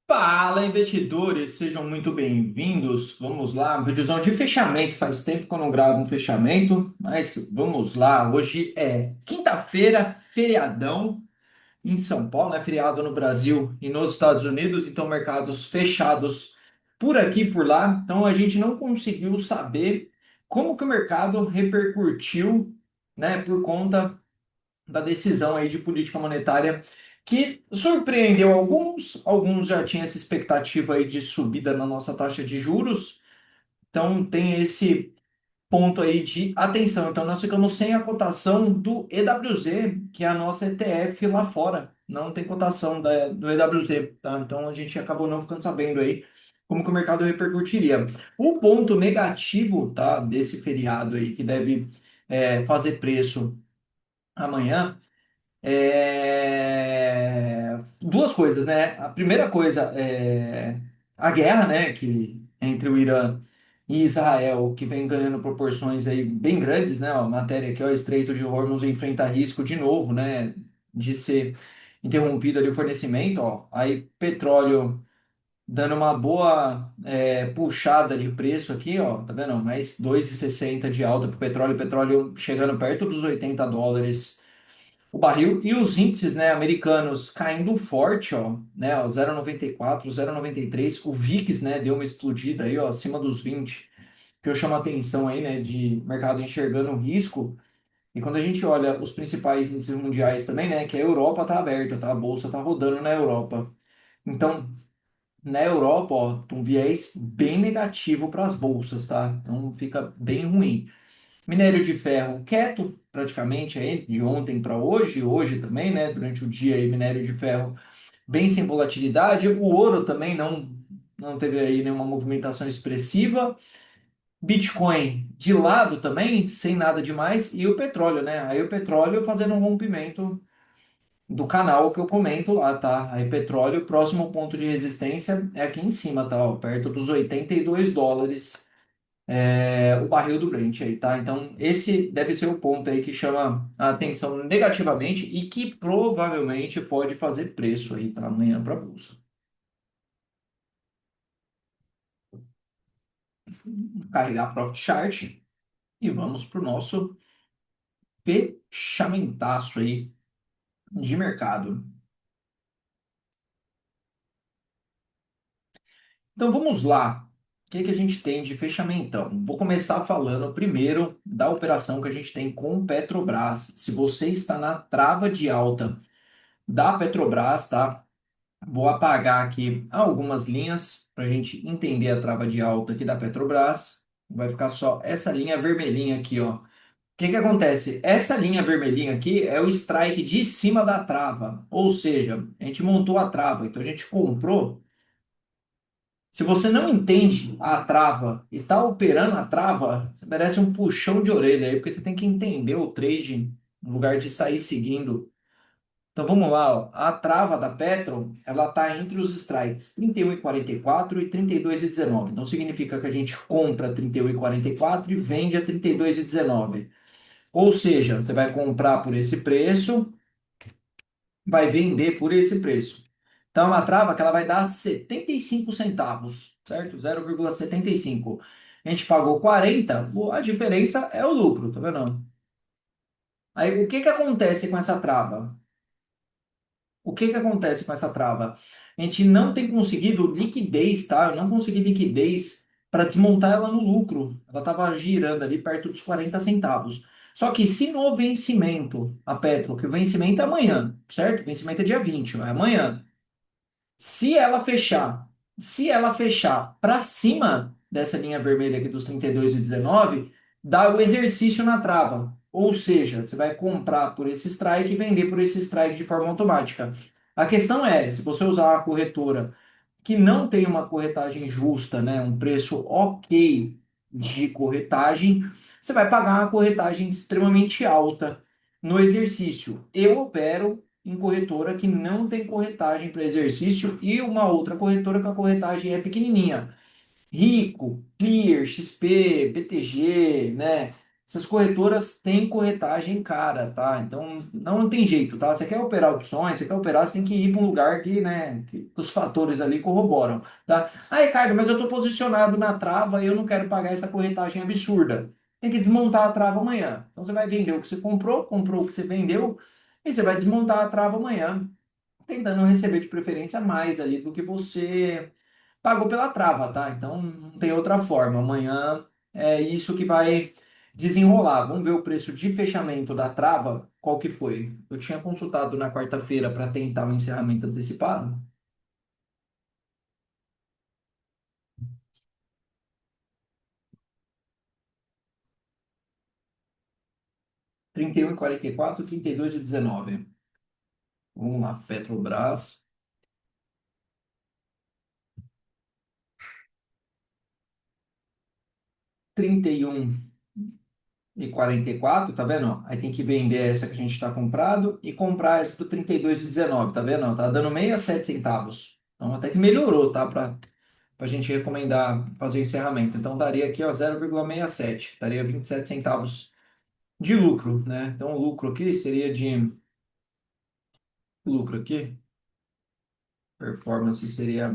Fala, investidores, sejam muito bem-vindos. Vamos lá, videozão de fechamento. Faz tempo que eu não gravo um fechamento, mas vamos lá. Hoje é quinta-feira, feriadão em São Paulo, né? Feriado no Brasil e nos Estados Unidos, então mercados fechados por aqui e por lá. Então a gente não conseguiu saber como que o mercado repercutiu, né, por conta da decisão aí de política monetária que surpreendeu alguns já tinham essa expectativa aí de subida na nossa taxa de juros, então tem esse ponto aí de atenção. Então nós ficamos sem a cotação do EWZ, que é a nossa ETF lá fora, não tem cotação do EWZ, tá? Então a gente acabou não ficando sabendo aí como que o mercado repercutiria. O ponto negativo, tá, desse feriado aí que deve fazer preço amanhã duas coisas, né? A primeira coisa é a guerra, né, que entre o Irã e Israel, que vem ganhando proporções aí bem grandes, né? Ó, a matéria aqui, ó, o Estreito de Hormuz enfrenta risco de novo, né, de ser interrompido ali o fornecimento, ó. Aí petróleo dando uma boa puxada de preço aqui, ó, tá vendo? Mais 2,60 de alta para o petróleo chegando perto dos US$ 80 o barril e os índices, né, americanos caindo forte, ó, né, ó, 0,94, 0,93, o VIX, né, deu uma explodida aí, ó, acima dos 20, que eu chamo a atenção aí, né, de mercado enxergando o risco. E quando a gente olha os principais índices mundiais também, né, que a Europa tá aberta, tá, a bolsa tá rodando na Europa. Então, na Europa, ó, um viés bem negativo para as bolsas, tá? Então fica bem ruim. Minério de ferro quieto, praticamente, aí, de ontem para hoje, hoje também, né? Durante o dia aí, minério de ferro bem sem volatilidade. O ouro também não teve aí nenhuma movimentação expressiva. Bitcoin de lado também, sem nada demais. E o petróleo, né? Aí o petróleo fazendo um rompimento do canal que eu comento lá, tá? Aí petróleo, próximo ponto de resistência é aqui em cima, tá? Ó, perto dos US$ 82 o barril do Brent aí, tá? Então, esse deve ser o ponto aí que chama a atenção negativamente e que provavelmente pode fazer preço aí para amanhã para a bolsa. Carregar Profit Chart e vamos para o nosso fechamentaço aí de mercado. Então, vamos lá. O que que a gente tem de fechamento? Vou começar falando primeiro da operação que a gente tem com Petrobras. Se você está na trava de alta da Petrobras, tá? Vou apagar aqui algumas linhas para a gente entender a trava de alta aqui da Petrobras. Vai ficar só essa linha vermelhinha aqui, ó. O que que acontece? Essa linha vermelhinha aqui é o strike de cima da trava. Ou seja, a gente montou a trava, então a gente comprou. Se você não entende a trava e está operando a trava, você merece um puxão de orelha aí, porque você tem que entender o trade no lugar de sair seguindo. Então vamos lá, ó. A trava da Petro, ela está entre os strikes 31,44 e 32,19. Então significa que a gente compra 31,44 e vende a 32,19. Ou seja, você vai comprar por esse preço, vai vender por esse preço. Então é uma trava que ela vai dar 75 centavos, certo? 0,75. A gente pagou 40, a diferença é o lucro, tá vendo? Aí o que que acontece com essa trava? O que que acontece com essa trava? A gente não tem conseguido liquidez, tá? Eu não consegui liquidez para desmontar ela no lucro. Ela estava girando ali perto dos 40 centavos. Só que se no vencimento, a Petro, que o vencimento é amanhã, certo? O vencimento é dia 20, é amanhã. Se ela fechar, se ela fechar para cima dessa linha vermelha aqui dos 32,19, dá o exercício na trava. Ou seja, você vai comprar por esse strike e vender por esse strike de forma automática. A questão é, se você usar uma corretora que não tem uma corretagem justa, né, um preço ok de corretagem, você vai pagar uma corretagem extremamente alta no exercício. Eu opero em corretora que não tem corretagem para exercício e uma outra corretora que a corretagem é pequenininha. Rico, Clear, XP, BTG, né? essas corretoras têm corretagem cara, tá? Então não tem jeito, tá? Você quer operar opções, você quer operar, você tem que ir para um lugar que, né, que os fatores ali corroboram, tá? Ah, Ricardo, mas eu estou posicionado na trava e eu não quero pagar essa corretagem absurda. Tem que desmontar a trava amanhã. Então você vai vender o que você comprou, comprou o que você vendeu, e você vai desmontar a trava amanhã, tentando receber de preferência mais ali do que você pagou pela trava, tá? Então não tem outra forma. Amanhã é isso que vai desenrolar. Vamos ver o preço de fechamento da trava, qual que foi? Eu tinha consultado na quarta-feira para tentar o encerramento antecipado. 31,44, 32,19. Vamos lá, Petrobras, 31,44, tá vendo? Ó? Aí tem que vender essa que a gente está comprado e comprar essa do 32,19, tá vendo? Ó, tá dando 67 centavos. Então até que melhorou, tá? Para a gente recomendar fazer o encerramento. Então daria aqui, ó, 0,67, daria 27 centavos de lucro, né? Então o lucro aqui seria de lucro aqui, performance seria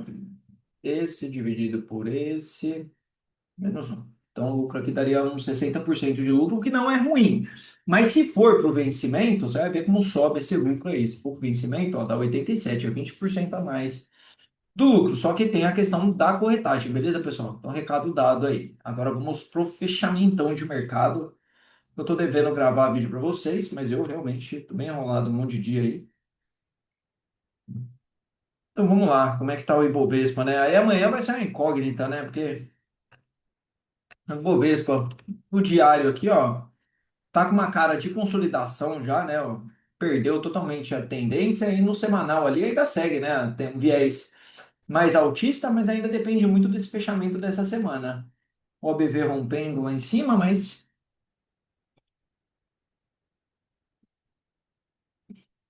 esse dividido por esse menos um. Então o lucro aqui daria uns 60% de lucro, o que não é ruim. Mas se for para o vencimento, você vai ver como sobe esse lucro aí. Se for para o vencimento, ó, dá 87, é 20% a mais do lucro, só que tem a questão da corretagem, beleza, pessoal? Então, recado dado aí. Agora vamos pro fechamento de mercado. Eu tô devendo gravar vídeo para vocês, mas eu realmente tô bem enrolado um monte de dia aí. Então vamos lá, como é que tá o Ibovespa, né? Aí amanhã vai ser uma incógnita, né? Porque o Ibovespa, o diário aqui, ó, tá com uma cara de consolidação já, né? Ó, perdeu totalmente a tendência e no semanal ali ainda segue, né? Tem um viés mais altista, mas ainda depende muito desse fechamento dessa semana. O OBV rompendo lá em cima, mas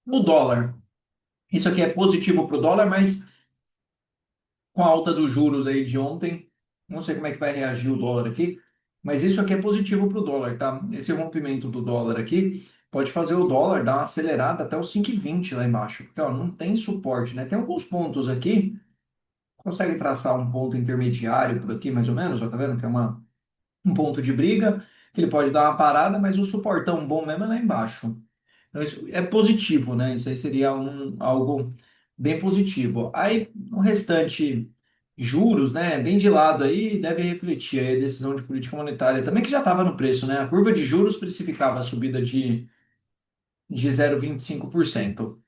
o dólar. Isso aqui é positivo para o dólar, mas com a alta dos juros aí de ontem, não sei como é que vai reagir o dólar aqui, mas isso aqui é positivo para o dólar, tá? Esse rompimento do dólar aqui pode fazer o dólar dar uma acelerada até os 5,20 lá embaixo, porque ó, não tem suporte, né? Tem alguns pontos aqui, consegue traçar um ponto intermediário por aqui, mais ou menos, ó, tá vendo que é um ponto de briga, que ele pode dar uma parada, mas o suportão bom mesmo é lá embaixo. Então, isso é positivo, né? Isso aí seria algo bem positivo. Aí, o restante, juros, né? Bem de lado aí, deve refletir aí a decisão de política monetária também, que já estava no preço, né? A curva de juros precificava a subida de 0,25%.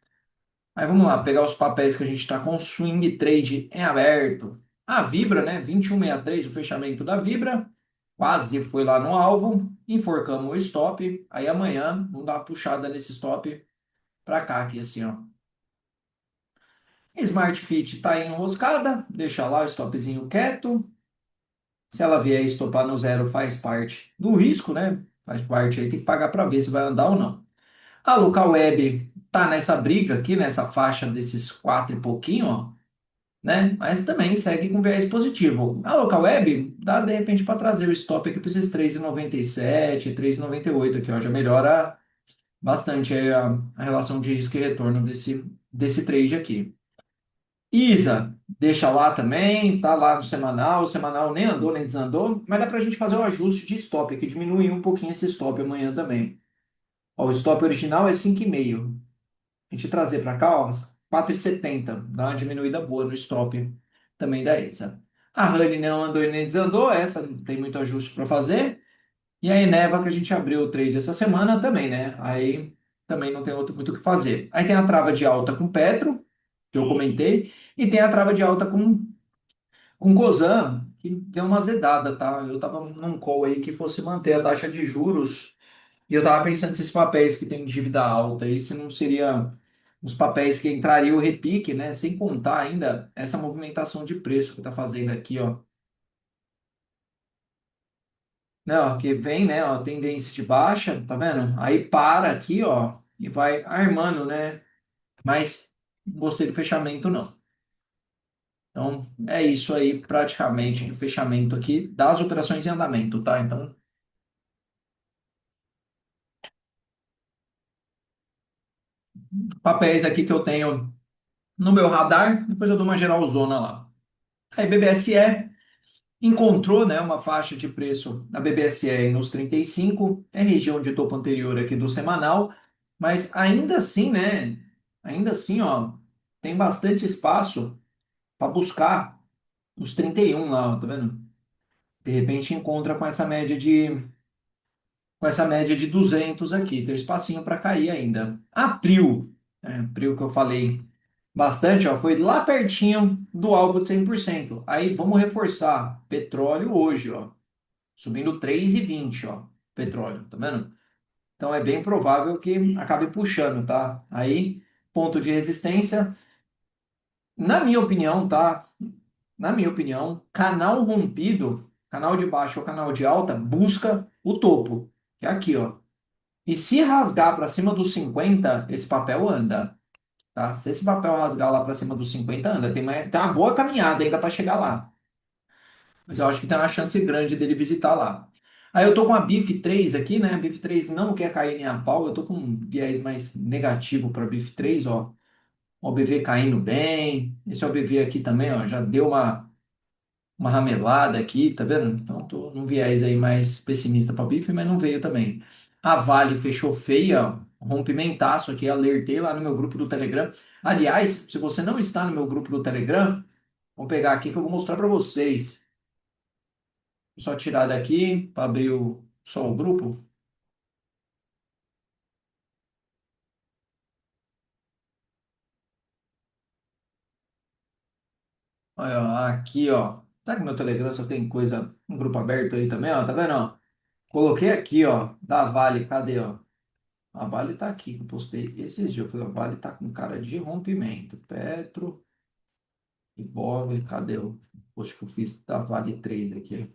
Aí vamos lá, pegar os papéis que a gente está com swing trade em aberto. A Vibra, né? 21,63, o fechamento da Vibra. Quase foi lá no alvo. Enforcamos o stop. Aí amanhã vamos dar uma puxada nesse stop para cá, aqui assim, ó. Smart Fit tá enroscada. Deixa lá o stopzinho quieto. Se ela vier estopar no zero, faz parte do risco, né? Faz parte aí, tem que pagar para ver se vai andar ou não. A local web tá nessa briga aqui, nessa faixa desses quatro e pouquinho, ó, né? Mas também segue com viés positivo. A local web dá de repente para trazer o stop aqui para esses 3,97, 3,98 aqui, ó, já melhora bastante aí a relação de risco e retorno desse trade aqui. ISA, deixa lá também, tá lá no semanal, o semanal nem andou nem desandou, mas dá para a gente fazer o ajuste de stop aqui, diminuir um pouquinho esse stop amanhã também. Ó, o stop original é 5,5. A gente trazer para cá, ó, 4,70. Dá uma diminuída boa no stop também da ESA. A Honey não andou e nem desandou, essa não tem muito ajuste para fazer. E a Eneva, que a gente abriu o trade essa semana também, né? Aí também não tem muito o que fazer. Aí tem a trava de alta com Petro, que eu comentei, e tem a trava de alta com Cosan, que deu uma azedada, tá? Eu tava num call aí que fosse manter a taxa de juros e eu tava pensando se esses papéis que têm dívida alta aí, se não seria os papéis que entraria o repique, né? Sem contar ainda essa movimentação de preço que tá fazendo aqui, ó. Não, que vem, né, ó, tendência de baixa, tá vendo? Aí para aqui, ó, e vai armando, né? Mas não gostei do fechamento, não. Então, é isso aí, praticamente, o fechamento aqui das operações em andamento, tá? Então, papéis aqui que eu tenho no meu radar, depois eu dou uma geralzona lá. Aí BBSE encontrou, né, uma faixa de preço na BBSE nos 35, é região de topo anterior aqui do semanal, mas ainda assim, né, ainda assim, ó, tem bastante espaço para buscar os 31 lá, ó, tá vendo? De repente encontra com essa média de 200 aqui, tem um espacinho para cair ainda. Abril que eu falei bastante, ó, foi lá pertinho do alvo de 100%. Aí vamos reforçar, petróleo hoje, ó, subindo 3,20, ó, petróleo, tá vendo? Então é bem provável que acabe puxando, tá? Aí, ponto de resistência, na minha opinião, tá? Na minha opinião, canal rompido, canal de baixa ou canal de alta, busca o topo, que é aqui, ó. E se rasgar para cima dos 50, esse papel anda, tá? Se esse papel rasgar lá para cima dos 50, anda. Tem uma boa caminhada ainda para chegar lá. Mas eu acho que tem uma chance grande dele visitar lá. Aí eu tô com a BIF 3 aqui, né? A BIF 3 não quer cair nem a pau. Eu tô com um viés mais negativo para a BIF 3, ó. O OBV caindo bem. Esse OBV aqui também, ó, já deu uma ramelada aqui, tá vendo? Então tô num viés aí mais pessimista para a BIF, mas não veio também. A Vale fechou feia, ó, rompimentaço aqui, alertei lá no meu grupo do Telegram. Aliás, se você não está no meu grupo do Telegram, vou pegar aqui que eu vou mostrar para vocês. Só tirar daqui para abrir só o grupo. Olha, ó, aqui, ó. Tá que meu Telegram só tem coisa, um grupo aberto aí também, ó. Tá vendo, ó? Coloquei aqui, ó, da Vale. Cadê, ó? A Vale tá aqui, que eu postei esses dias. Eu falei, a Vale tá com cara de rompimento. Petro, Ibov, cadê o post que eu fiz da Vale 3 aqui?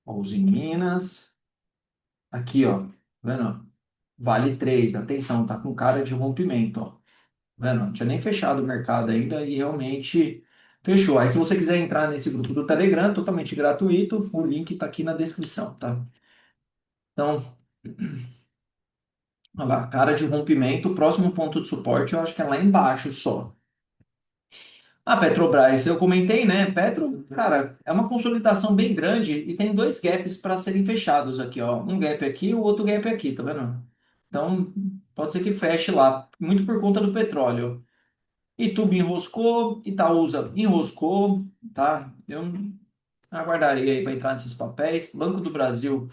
Ó, os em Minas. Aqui, ó. Tá vendo, ó? Vale 3, atenção, tá com cara de rompimento, ó. Vendo? Não tinha nem fechado o mercado ainda e realmente fechou. Aí, se você quiser entrar nesse grupo do Telegram, totalmente gratuito, o link está aqui na descrição, tá? Então, olha lá, cara de rompimento, o próximo ponto de suporte eu acho que é lá embaixo só. A Petrobras, eu comentei, né? Petro, cara, é uma consolidação bem grande e tem dois gaps para serem fechados aqui, ó. Um gap aqui, o outro gap aqui, tá vendo? Então, pode ser que feche lá, muito por conta do petróleo. Ituba enroscou, Itaúsa enroscou, tá? Eu aguardaria aí para entrar nesses papéis. Banco do Brasil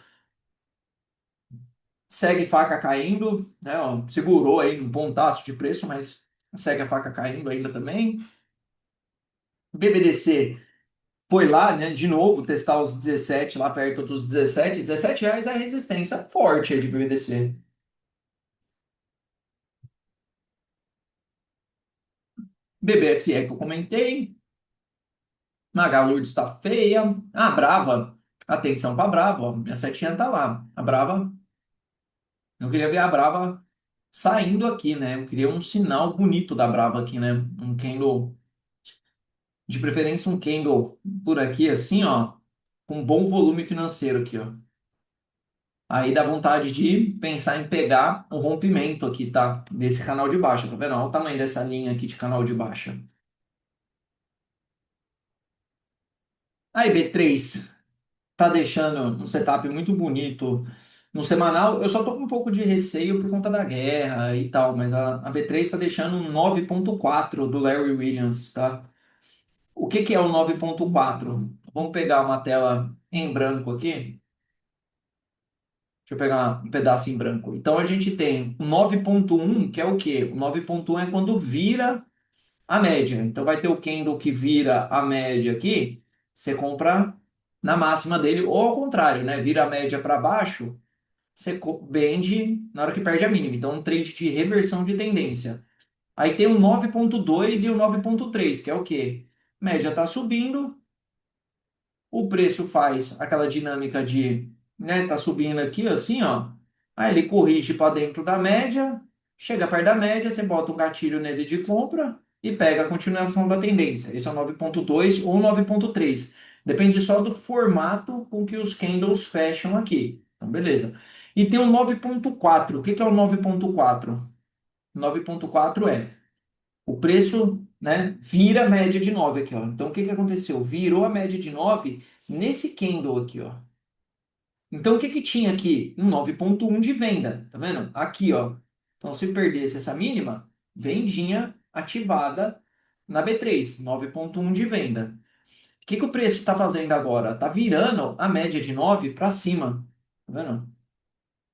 segue faca caindo, né? Ó, segurou aí um pontaço de preço, mas segue a faca caindo ainda também. BBDC foi lá, né? De novo, testar os 17 lá perto dos 17. R$ 17 é a resistência forte aí de BBDC. BBSE que eu comentei. Magalu está feia. Ah, Brava. Atenção para Brava, ó. Minha setinha tá lá. A Brava. Eu queria ver a Brava saindo aqui, né? Eu queria um sinal bonito da Brava aqui, né? Um candle, de preferência um candle por aqui, assim, ó, com bom volume financeiro aqui, ó. Aí dá vontade de pensar em pegar um rompimento aqui, tá? Desse canal de baixa, tá vendo? Olha o tamanho dessa linha aqui de canal de baixa. Aí B3 tá deixando um setup muito bonito no semanal. Eu só tô com um pouco de receio por conta da guerra e tal, mas a B3 está deixando um 9,4 do Larry Williams, tá? O que que é o 9,4? Vamos pegar uma tela em branco aqui. Deixa eu pegar um pedaço em branco. Então a gente tem o 9,1, que é o quê? O 9,1 é quando vira a média. Então vai ter o candle que vira a média aqui, você compra na máxima dele, ou ao contrário, né? Vira a média para baixo, você vende na hora que perde a mínima. Então, um trade de reversão de tendência. Aí tem o 9,2 e o 9,3, que é o quê? Média está subindo, o preço faz aquela dinâmica de, né, tá subindo aqui assim, ó. Aí ele corrige para dentro da média, chega perto da média, você bota um gatilho nele de compra e pega a continuação da tendência. Esse é o 9,2 ou 9,3. Depende só do formato com que os candles fecham aqui. Então, beleza. E tem o 9,4. O que que é o 9,4? 9,4 é o preço, né, vira a média de 9 aqui, ó. Então, o que que aconteceu? Virou a média de 9 nesse candle aqui, ó. Então, o que que tinha aqui? Um 9,1 de venda, tá vendo? Aqui, ó. Então, se perdesse essa mínima, vendinha ativada na B3, 9,1 de venda. O que que o preço está fazendo agora? Está virando a média de 9 para cima, tá vendo?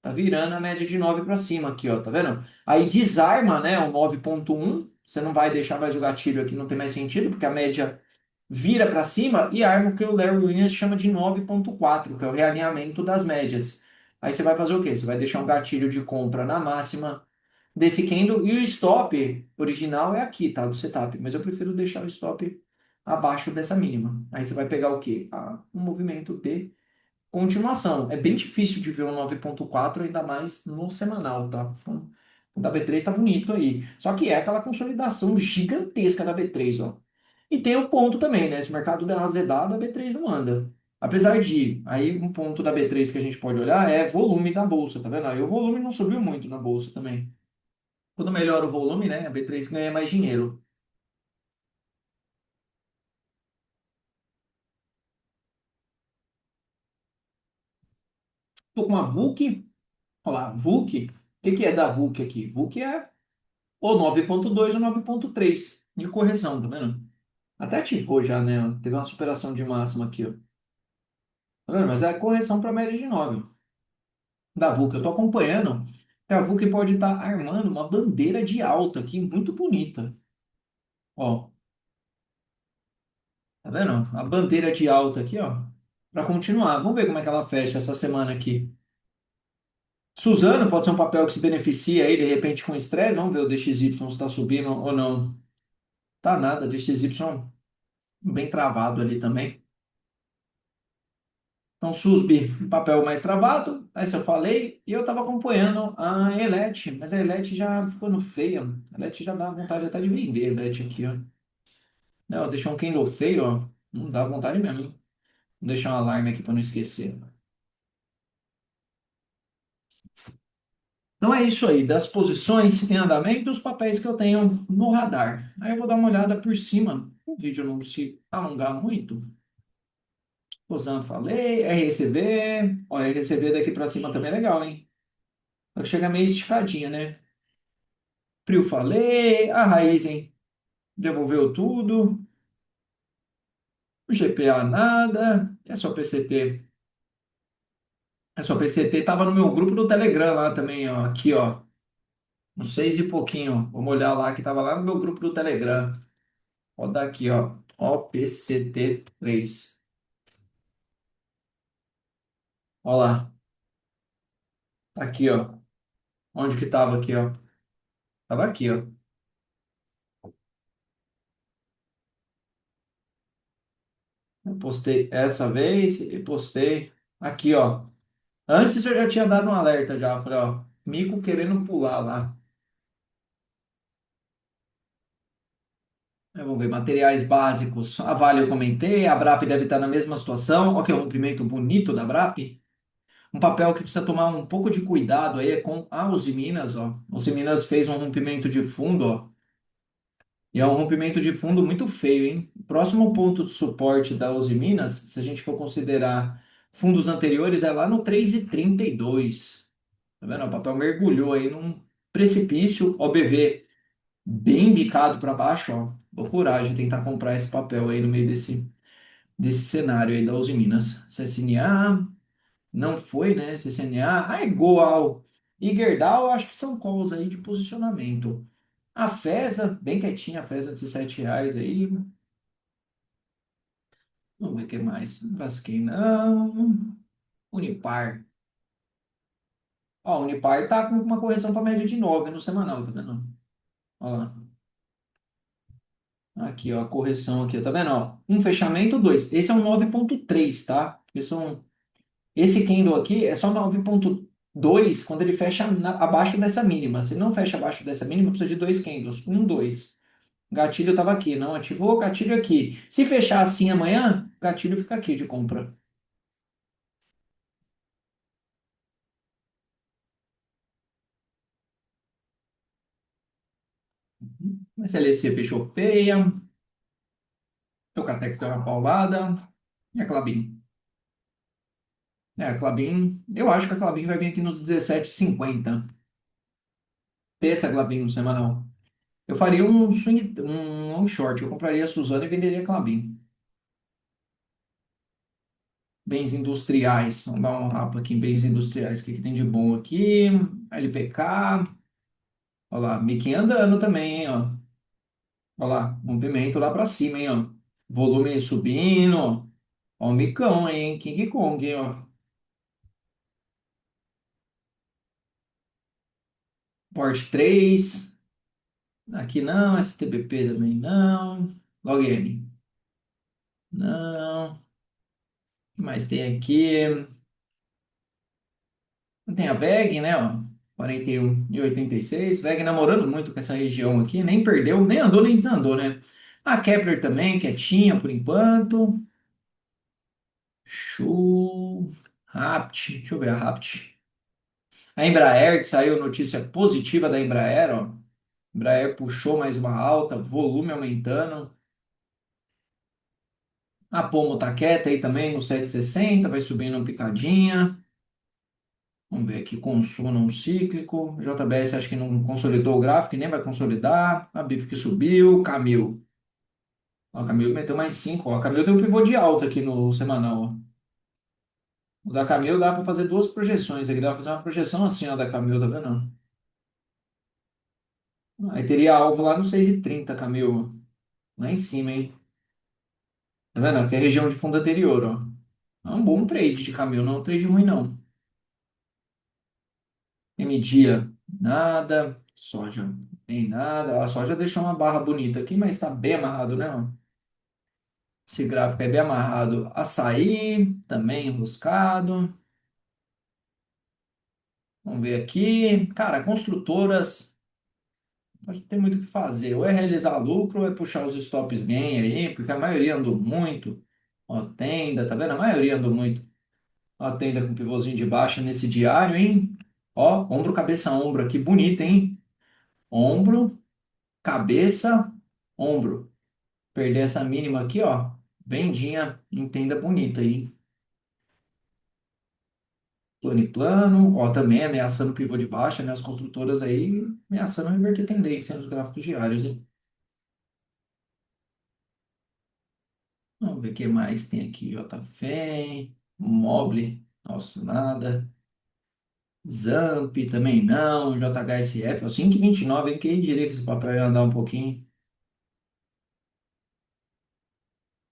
Tá virando a média de 9 para cima aqui, ó, tá vendo? Aí desarma, né, o 9,1. Você não vai deixar mais o gatilho aqui, não tem mais sentido, porque a média vira para cima e arma o que o Larry Williams chama de 9,4, que é o realinhamento das médias. Aí você vai fazer o quê? Você vai deixar um gatilho de compra na máxima desse candle e o stop original é aqui, tá? Do setup, mas eu prefiro deixar o stop abaixo dessa mínima. Aí você vai pegar o quê? Um movimento de continuação. É bem difícil de ver um 9,4 ainda mais no semanal, tá? Então, o da B3 tá bonito aí. Só que é aquela consolidação gigantesca da B3, ó. E tem o ponto também, né? Se o mercado der uma azedada, a B3 não anda. Apesar de, aí um ponto da B3 que a gente pode olhar é volume da bolsa, tá vendo? Aí o volume não subiu muito na bolsa também. Quando melhora o volume, né? A B3 ganha mais dinheiro. Tô com uma VUC, olha lá, VUC. O que que é da VUC aqui? VUC é ou 9,2 ou 9,3 de correção, tá vendo? Até ativou já, né? Teve uma superação de máxima aqui, ó. Tá vendo? Mas é a correção para média de 9 da VUC. Eu tô acompanhando que a VUC pode estar armando uma bandeira de alta aqui, muito bonita. Ó, tá vendo? A bandeira de alta aqui, ó. Para continuar. Vamos ver como é que ela fecha essa semana aqui. Suzano pode ser um papel que se beneficia aí, de repente, com estresse. Vamos ver o DXY se está subindo ou não. Tá nada, DXY bem travado ali também. Então, SUSB, papel mais travado, essa eu falei, e eu estava acompanhando a Elete, mas a Elete já ficando feia. A Elete já dá vontade até de vender a Elete aqui, ó. Não, deixou um candle feio, ó. Não dá vontade mesmo, hein? Vou deixar um alarme aqui para não esquecer. Então é isso aí, das posições em andamento, os papéis que eu tenho no radar. Aí eu vou dar uma olhada por cima, o vídeo não se alongar muito. Rosana falei, RCB, ó, RCB daqui para cima também é legal, hein? Só que chega meio esticadinha, né? Prio falei, a Raizen devolveu tudo, o GPA nada, é só PCT. É só PCT, tava no meu grupo do Telegram lá também, ó, aqui, ó, uns 6 e pouquinho, vamos olhar lá que tava lá no meu grupo do Telegram. Ó, daqui, ó, PCT 3. Ó lá, tá aqui, ó, onde que tava aqui, ó, tava aqui, ó. Eu postei essa vez e postei aqui, ó. Antes eu já tinha dado um alerta já, falei, ó, mico querendo pular lá. Vamos ver, materiais básicos. A Vale eu comentei, a Brap deve estar na mesma situação. Olha que rompimento bonito da Brap. Um papel que precisa tomar um pouco de cuidado aí é com a Uzi Minas, ó. A Uzi Minas fez um rompimento de fundo, ó. E é um rompimento de fundo muito feio, hein? O próximo ponto de suporte da Uzi Minas, se a gente for considerar fundos anteriores, é lá no 3,32. Tá vendo? O papel mergulhou aí num precipício, OBV bem bicado para baixo, ó. Vou coragem de tentar comprar esse papel aí no meio desse cenário aí da Uzi Minas. CSNA, não foi, né? CSNA, é igual. E Gerdau, acho que são calls aí de posicionamento. A FESA, bem quietinha, a FESA R$ 17 aí. Vamos ver o que mais. Braskem não. Unipar. Ó, a Unipar tá com uma correção para média de 9 no semanal, tá vendo? Ó lá. Aqui, ó, a correção aqui, tá vendo? Ó, um fechamento, dois. Esse é um 9,3, tá? Esse candle aqui é só 9,2 quando ele fecha abaixo dessa mínima. Se não fecha abaixo dessa mínima, precisa de dois candles. Um, dois. Gatilho estava aqui, não ativou, gatilho aqui. Se fechar assim amanhã, gatilho fica aqui de compra. Mas a LC fechou feia. O Catex deu uma paulada. E a Klabin? A Klabin, eu acho que a Klabin vai vir aqui nos 17,50. Ter essa Klabin no semanal. Eu faria um swing, um long short. Eu compraria a Suzano e venderia a Klabin. Bens industriais. Vamos dar um rapa aqui em bens industriais. O que que tem de bom aqui? LPK. Olha lá, Miquinho andando também, hein, ó. Olha lá, movimento lá pra cima, hein, ó. Volume subindo. Ó, o micão, hein? King Kong, hein, ó. Porte 3. Aqui não, STBP também não. Log N. Não. O que mais tem aqui? Tem a VEG, né, ó. 41,86. VEG namorando muito com essa região aqui. Nem perdeu, nem andou, nem desandou, né? A Kepler também, quietinha por enquanto. Show. Rapt. Deixa eu ver a Rapt. A Embraer, que saiu notícia positiva da Embraer, ó. Embraer puxou mais uma alta, volume aumentando. A Pomo tá quieta aí também no 760, vai subindo uma picadinha. Vamos ver aqui, consumo não cíclico. JBS acho que não consolidou o gráfico e nem vai consolidar. A BIF que subiu. Camil. Ó, a Camil meteu mais 5. A Camil deu um pivô de alta aqui no semanal. Ó. O da Camil dá para fazer duas projeções aqui. Dá para fazer uma projeção assim, ó, da Camil, tá vendo? Aí teria alvo lá no 6,30 Camil. Lá em cima, hein? Tá vendo? Aqui é a região de fundo anterior, ó. É um bom trade de Camil, não é um trade ruim, não. Dia, nada. Soja, nem nada. A soja deixou uma barra bonita aqui, mas está bem amarrado, né? Ó? Esse gráfico é bem amarrado. Açaí, também enroscado. Vamos ver aqui. Cara, construtoras, não tem muito o que fazer. Ou é realizar lucro, ou é puxar os stops gain aí, porque a maioria andou muito. Ó, tenda, tá vendo? A maioria andou muito. Ó, a tenda com pivôzinho de baixa nesse diário, hein? Ó, ombro, cabeça, ombro aqui, bonito, hein? Ombro, cabeça, ombro. Perder essa mínima aqui, ó. Vendinha, entenda bonita aí. Plano e plano, ó, também ameaçando o pivô de baixa, né? As construtoras aí ameaçando reverter tendência nos gráficos diários, hein? Vamos ver o que mais tem aqui. JFEM, Mobile, nossa, nada. Zamp também não. JHSF, ó, 5,29, hein? Quem diria que esse papel ia andar um pouquinho?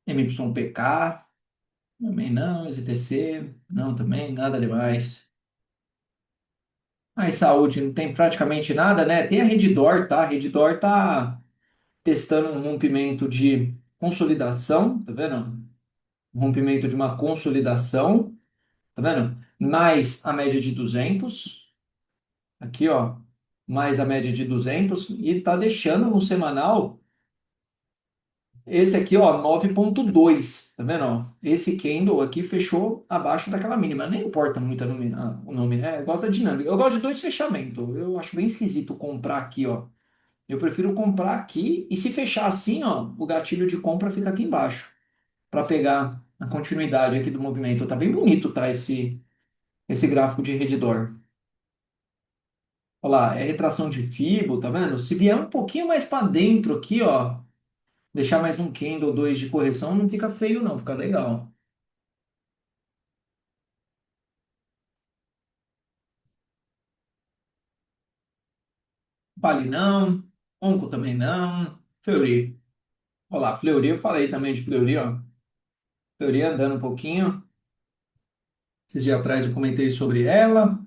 MYPK, também não. STC, não, também, nada demais. Aí, saúde, não tem praticamente nada, né? Tem a Redditor, tá? A Redditor tá testando um rompimento de consolidação, tá vendo? Um rompimento de uma consolidação, tá vendo? Mais a média de 200, aqui, ó, mais a média de 200 e tá deixando no semanal esse aqui, ó, 9,2, tá vendo? Ó? Esse candle aqui fechou abaixo daquela mínima. Nem importa muito o nome, né? Eu gosto da dinâmica. Eu gosto de dois fechamentos. Eu acho bem esquisito comprar aqui, ó. Eu prefiro comprar aqui e se fechar assim, ó, o gatilho de compra fica aqui embaixo para pegar a continuidade aqui do movimento. Tá bem bonito, tá? Esse gráfico de Redditor. Olha lá, é retração de Fibo, tá vendo? Se vier um pouquinho mais para dentro aqui, ó, deixar mais um candle ou dois de correção, não fica feio, não, fica legal. Vale não, Onco também não, Fleury. Olha lá, Fleury, eu falei também de Fleury, ó. Fleury andando um pouquinho. Esses dias atrás eu comentei sobre ela.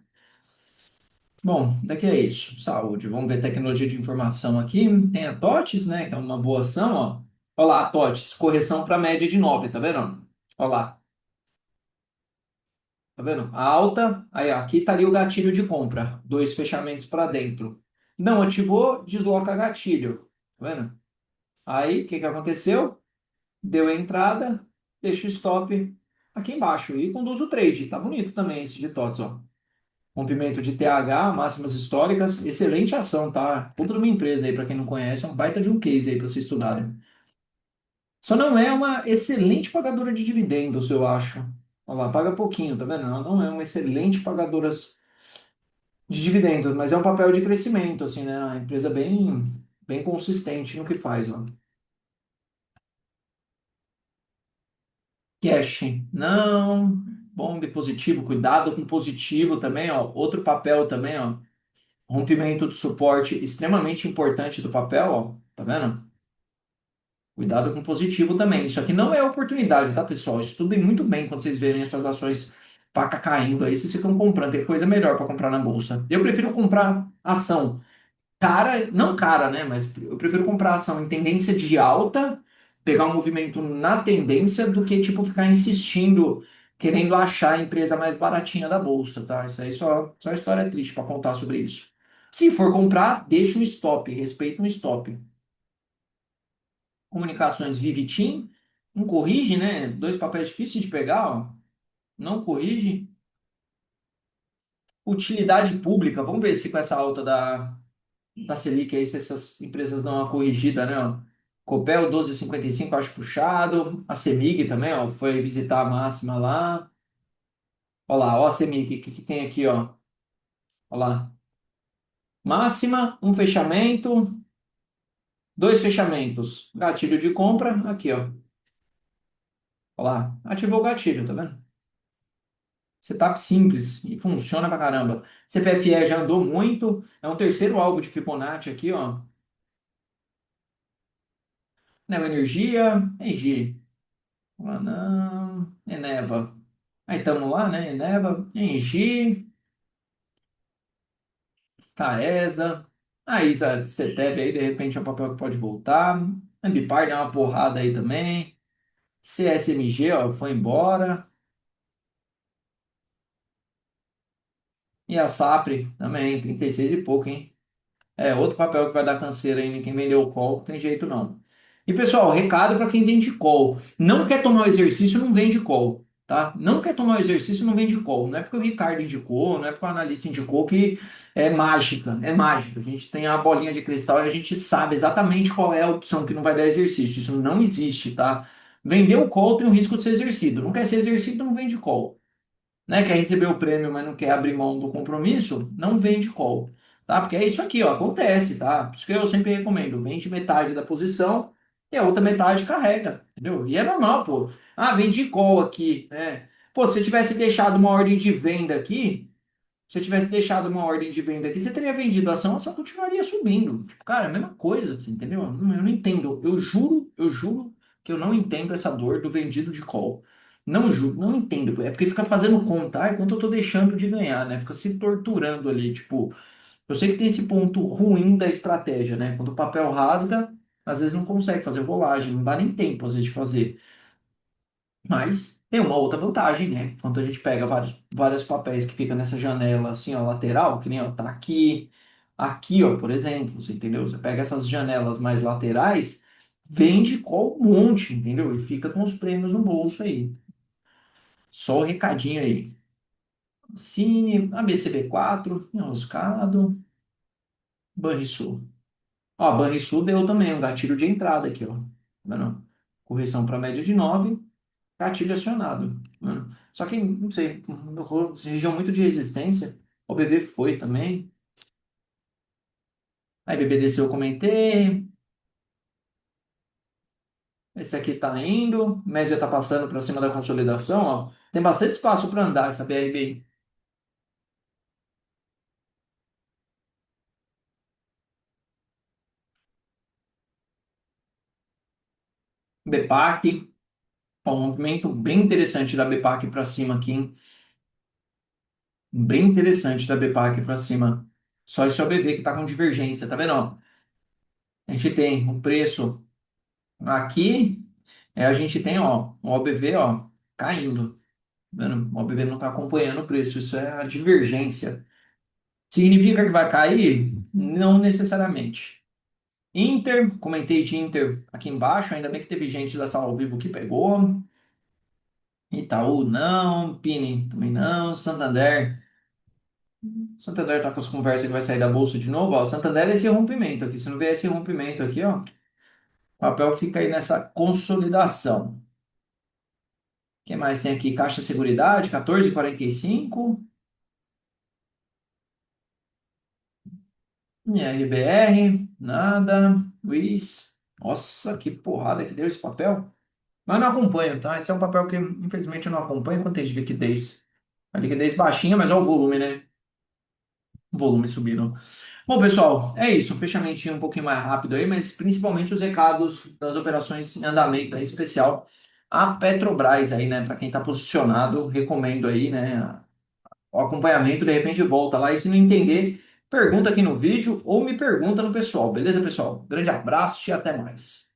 Bom, daqui é isso. Saúde. Vamos ver tecnologia de informação aqui. Tem a TOTS, né? Que é uma boa ação, ó. Olha lá, a TOTS, correção para média de 9, tá vendo? Olha lá, tá vendo? A alta, aí ó, aqui estaria o gatilho de compra. Dois fechamentos para dentro. Não ativou, desloca gatilho. Tá vendo? Aí, o que que aconteceu? Deu a entrada, deixa o stop aqui embaixo. E conduz o trade. Tá bonito também esse de TOTS, ó. Rompimento de TH, máximas históricas, excelente ação, tá? Puta de uma empresa aí, para quem não conhece, é um baita de um case aí para vocês estudarem. Só não é uma excelente pagadora de dividendos, eu acho. Olha lá, paga pouquinho, tá vendo? Ela não é uma excelente pagadora de dividendos, mas é um papel de crescimento, assim, né? A empresa bem consistente no que faz, ó. Cash, não. Bom positivo, cuidado com positivo também, ó. Outro papel também, ó. Rompimento de suporte extremamente importante do papel, ó. Tá vendo? Cuidado com positivo também. Isso aqui não é oportunidade, tá, pessoal? Estudem muito bem quando vocês verem essas ações paca caindo aí, se vocês estão comprando. Tem coisa melhor para comprar na bolsa. Eu prefiro comprar ação cara, não cara, né? Mas eu prefiro comprar ação em tendência de alta, pegar um movimento na tendência, do que, tipo, ficar insistindo, querendo achar a empresa mais baratinha da bolsa, tá? Isso aí só história triste para contar sobre isso. Se for comprar, deixa um stop, respeita um stop. Comunicações Vive Team, não corrige, né? Dois papéis difíceis de pegar, ó. Não corrige. Utilidade pública, vamos ver se com essa alta da Selic aí, se essas empresas dão uma corrigida, né? Ó. Copel 12,55 acho puxado. A Semig também, ó, foi visitar a máxima lá. Olha lá, ó a Semig, o que, que tem aqui, ó? Olha lá. Máxima, um fechamento, dois fechamentos. Gatilho de compra, aqui, ó. Olha lá. Ativou o gatilho, tá vendo? Setup simples e funciona pra caramba. CPFE já andou muito. É um terceiro alvo de Fibonacci aqui, ó. Neo Energia, EG. Ah, não. Eneva. Aí estamos lá, né? Eneva, Engie, Taesa. A Isa Ceteb aí, de repente, é um papel que pode voltar. Ambipar deu uma porrada aí também. CSMG, ó, foi embora. E a Sapri também, 36 e pouco, hein? É, outro papel que vai dar canseira aí em quem vendeu o call, não tem jeito não. E pessoal, recado para quem vende call. Não quer tomar o exercício, não vende call, tá? Não quer tomar o exercício, não vende call. Não é porque o Ricardo indicou, não é porque o analista indicou que é mágica. É mágica. A gente tem a bolinha de cristal e a gente sabe exatamente qual é a opção que não vai dar exercício. Isso não existe, tá? Vender o call tem o risco de ser exercido. Não quer ser exercido, não vende call, né, quer receber o prêmio, mas não quer abrir mão do compromisso, não vende call, tá? Porque é isso aqui, ó, acontece, tá? Por isso que eu sempre recomendo, vende metade da posição e a outra metade carrega, entendeu? E é normal, pô. Ah, vendi call aqui, né? Pô, se você tivesse deixado uma ordem de venda aqui, se eu tivesse deixado uma ordem de venda aqui, você teria vendido a ação, a ação continuaria subindo. Tipo, cara, é a mesma coisa, assim, entendeu? Eu não entendo. Eu juro que eu não entendo essa dor do vendido de call. Não juro, não entendo. É porque fica fazendo conta, ai, quanto eu tô deixando de ganhar, né? Fica se torturando ali, tipo, eu sei que tem esse ponto ruim da estratégia, né? Quando o papel rasga, às vezes não consegue fazer rolagem, não dá nem tempo, às vezes, de fazer. Mas tem uma outra vantagem, né? Quando a gente pega vários papéis que ficam nessa janela assim, ó, lateral, que nem ó, tá aqui, ó, por exemplo, você entendeu? Você pega essas janelas mais laterais, vende qual monte, entendeu? E fica com os prêmios no bolso aí. Só o recadinho aí. Cine, ABCB4, enroscado, Banrisul. Ó, a Banrisul deu também um gatilho de entrada aqui, ó. Tá vendo? Correção para média de 9. Gatilho acionado, né? Só que, não sei, região muito de resistência. O BV foi também. Aí BBDC eu comentei. Esse aqui tá indo. Média tá passando para cima da consolidação, ó. Tem bastante espaço para andar essa BRB. BPAC. Ó, um movimento bem interessante da BPAC para cima aqui, hein? Bem interessante da BPAC para cima. Só esse OBV que tá com divergência, tá vendo? Ó? A gente tem o preço aqui. A gente tem, ó, o OBV, ó, caindo. Vendo? O OBV não está acompanhando o preço. Isso é a divergência. Significa que vai cair? Não necessariamente. Inter, comentei de Inter aqui embaixo. Ainda bem que teve gente da sala ao vivo que pegou. Itaú, não. Pini, também não. Santander. Santander tá com as conversas que vai sair da bolsa de novo, ó. Santander é esse rompimento aqui. Se não vier esse rompimento aqui, ó, o papel fica aí nessa consolidação. O que mais tem aqui? Caixa Seguridade, 14,45. RBR, nada. Luiz. Nossa, que porrada que deu esse papel. Mas não acompanho, tá? Esse é um papel que, infelizmente, eu não acompanho quanto tem de liquidez. A liquidez baixinha, mas olha o volume, né? O volume subindo. Bom, pessoal, é isso. Um fechamentinho um pouquinho mais rápido aí, mas principalmente os recados das operações em andamento, em especial a Petrobras aí, né? Para quem está posicionado, recomendo aí, né? O acompanhamento, de repente volta lá. E se não entender, pergunta aqui no vídeo ou me pergunta no pessoal, beleza, pessoal? Grande abraço e até mais.